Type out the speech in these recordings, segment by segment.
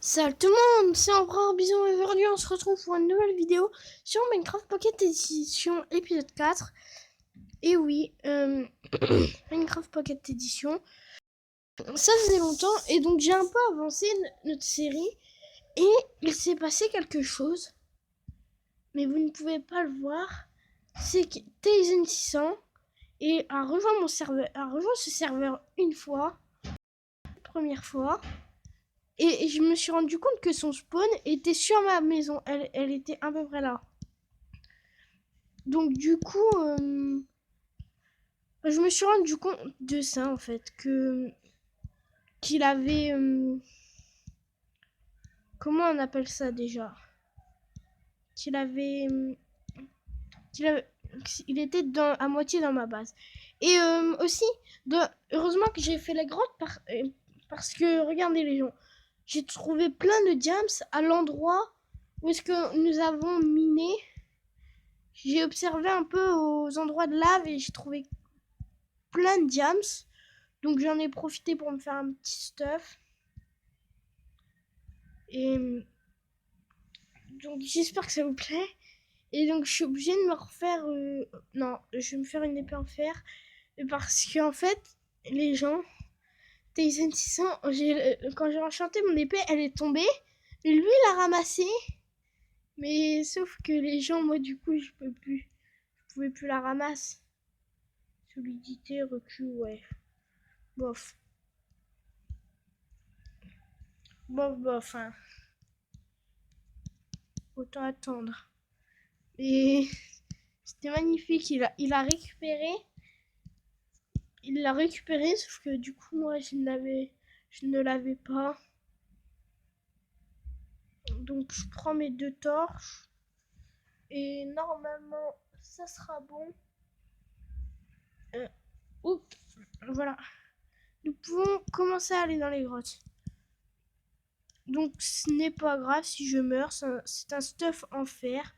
Salut tout le monde, c'est Empereur Bison et aujourd'hui on se retrouve pour une nouvelle vidéo sur Minecraft Pocket Edition épisode 4. Et oui, Minecraft Pocket Edition. Ça faisait longtemps et donc j'ai un peu avancé notre série et il s'est passé quelque chose. Mais vous ne pouvez pas le voir. C'est que Tizen600 a rejoint mon serveur, a rejoint ce serveur une fois, première fois. Et je me suis rendu compte que son spawn était sur ma maison. Elle était à peu près là. Donc du coup, je me suis rendu compte de ça en fait. Qu'il avait... comment on appelle ça déjà? Qu'il avait... il était à moitié dans ma base. Et aussi, heureusement que j'ai fait la grotte parce que, regardez les gens, j'ai trouvé plein de diams à l'endroit où est-ce que nous avons miné. J'ai observé un peu aux endroits de lave et j'ai trouvé plein de diams. Donc j'en ai profité pour me faire un petit stuff. Et donc j'espère que ça vous plaît. Et donc je suis obligée de me refaire... non, je vais me faire une épée en fer. Parce qu'en fait, les gens... Tizen600, quand j'ai enchanté mon épée, elle est tombée. Et lui, il l'a ramassée. Mais sauf que les gens, moi du coup, je pouvais plus la ramasser. Solidité, recul, ouais. Bof. Bof, hein. Autant attendre. Et c'était magnifique. Il l'a récupéré, sauf que du coup, moi, je ne l'avais pas. Donc, je prends mes 2 torches. Et normalement, ça sera bon. Oups, voilà. Nous pouvons commencer à aller dans les grottes. Donc, ce n'est pas grave si je meurs. C'est un stuff en fer.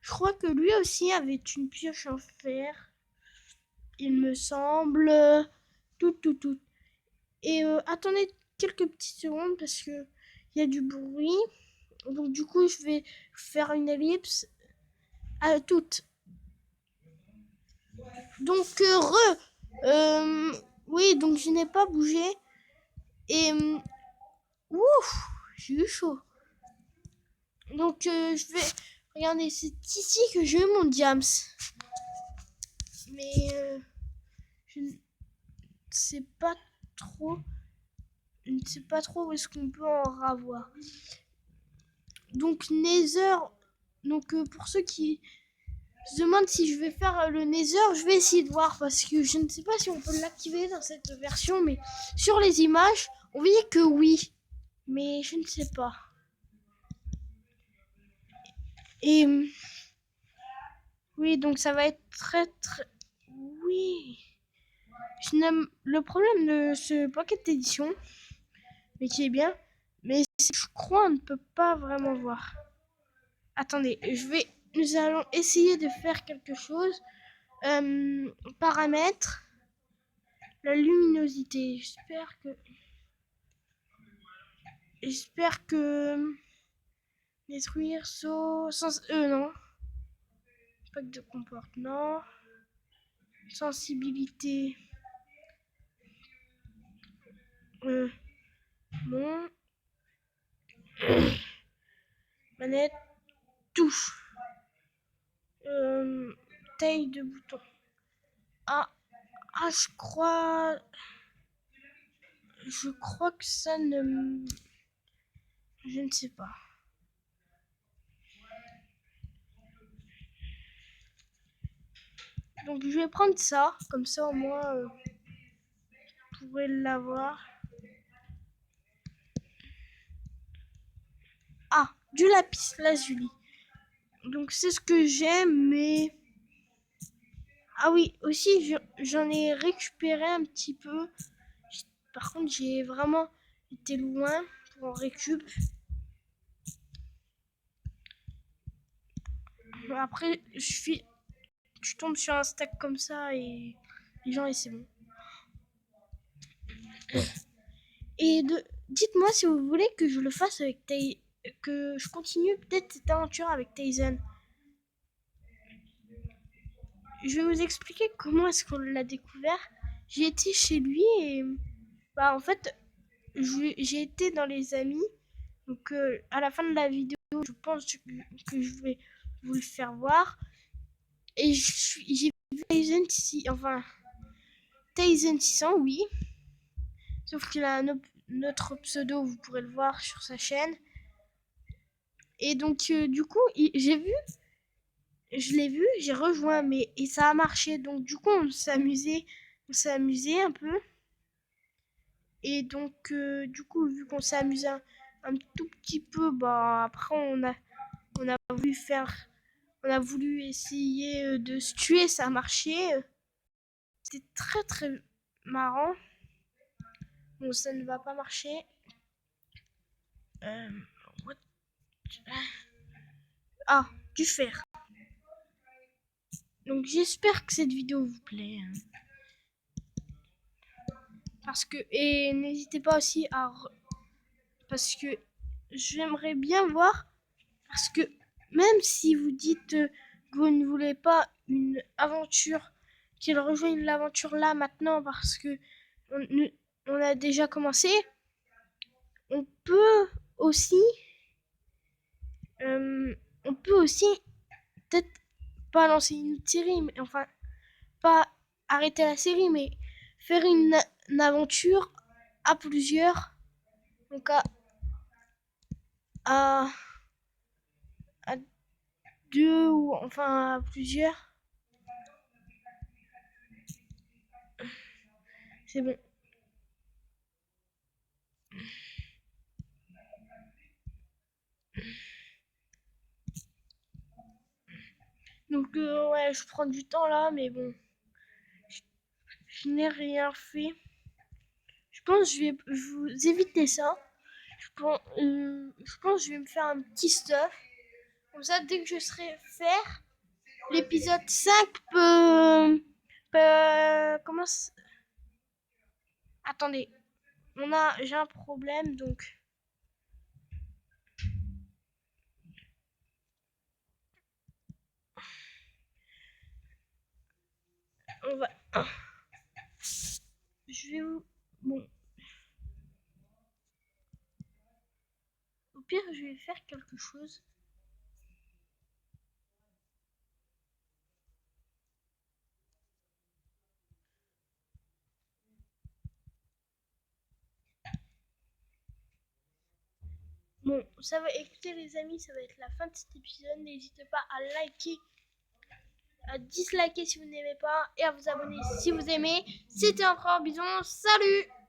Je crois que lui aussi avait une pioche en fer. Il me semble. Tout. Et attendez quelques petites secondes parce que il y a du bruit. Donc du coup, je vais faire une ellipse à toutes. Donc oui, donc je n'ai pas bougé et ouf, j'ai eu chaud. Donc je vais regarder, c'est ici que j'ai eu mon diams. Mais je ne sais pas trop. Je ne sais pas trop où est-ce qu'on peut en avoir. Donc Nether, donc pour ceux qui se demandent si je vais faire le Nether, je vais essayer de voir parce que je ne sais pas si on peut l'activer dans cette version, mais sur les images, on voyait que oui, mais je ne sais pas. Et oui, donc ça va être très oui. Le problème de ce Pocket Edition, mais qui est bien, mais je crois on ne peut pas vraiment voir. Attendez, nous allons essayer de faire quelque chose. Paramètres, la luminosité. J'espère que détruire saut sans non. Pack de comportement. Sensibilité. Bon. Manette. Touche. Taille de bouton. Je crois. Je crois que ça ne. Je ne sais pas. Donc je vais prendre ça, comme ça au moins vous pourrez l'avoir. Ah, du lapis lazuli. Donc c'est ce que j'aime, mais... Ah oui, aussi j'en ai récupéré un petit peu. Par contre, j'ai vraiment été loin pour en récup. Après, je tombe sur un stack comme ça et les gens, et c'est bon. Et dites-moi si vous voulez que je le fasse avec que je continue peut-être cette aventure avec Tyson. Je vais vous expliquer comment est-ce qu'on l'a découvert. J'ai été chez lui et bah en fait j'ai été dans les amis. Donc à la fin de la vidéo, je pense que je vais vous le faire voir. Et j'ai vu Tyson ici, enfin Tyson 600, oui. Sauf qu'il a notre pseudo, vous pourrez le voir sur sa chaîne. Et donc du coup, je l'ai vu, j'ai rejoint, mais et ça a marché. Donc du coup, on s'est amusé un peu. Et donc du coup, vu qu'on s'est amusé un tout petit peu, bah après on a voulu on a voulu essayer de se tuer, ça a marché. C'était très très marrant. Bon, ça ne va pas marcher. Euh, Ah, du fer. Donc j'espère que cette vidéo vous plaît. Parce que et n'hésitez pas aussi parce que j'aimerais bien voir parce que même si vous dites que vous ne voulez pas une aventure qu'il rejoigne l'aventure là maintenant parce que on, on a déjà commencé, on peut aussi euh, on peut aussi peut-être pas lancer une série, mais enfin pas arrêter la série, mais faire une aventure à plusieurs, donc à, à deux ou enfin à plusieurs. C'est bon. Donc ouais, je prends du temps là, mais bon, je n'ai rien fait. Je pense que je vais vous éviter ça. Je pense que je vais me faire un petit stuff. Comme ça, dès que je serai faire, l'épisode 5 comment attendez, j'ai un problème donc on va. Je vais vous. Bon, au pire, je vais faire quelque chose. Bon, ça va. Écoutez, les amis, ça va être la fin de cet épisode. N'hésitez pas à liker, à disliker si vous n'aimez pas et à vous abonner si vous aimez. C'était encore Bison. Salut!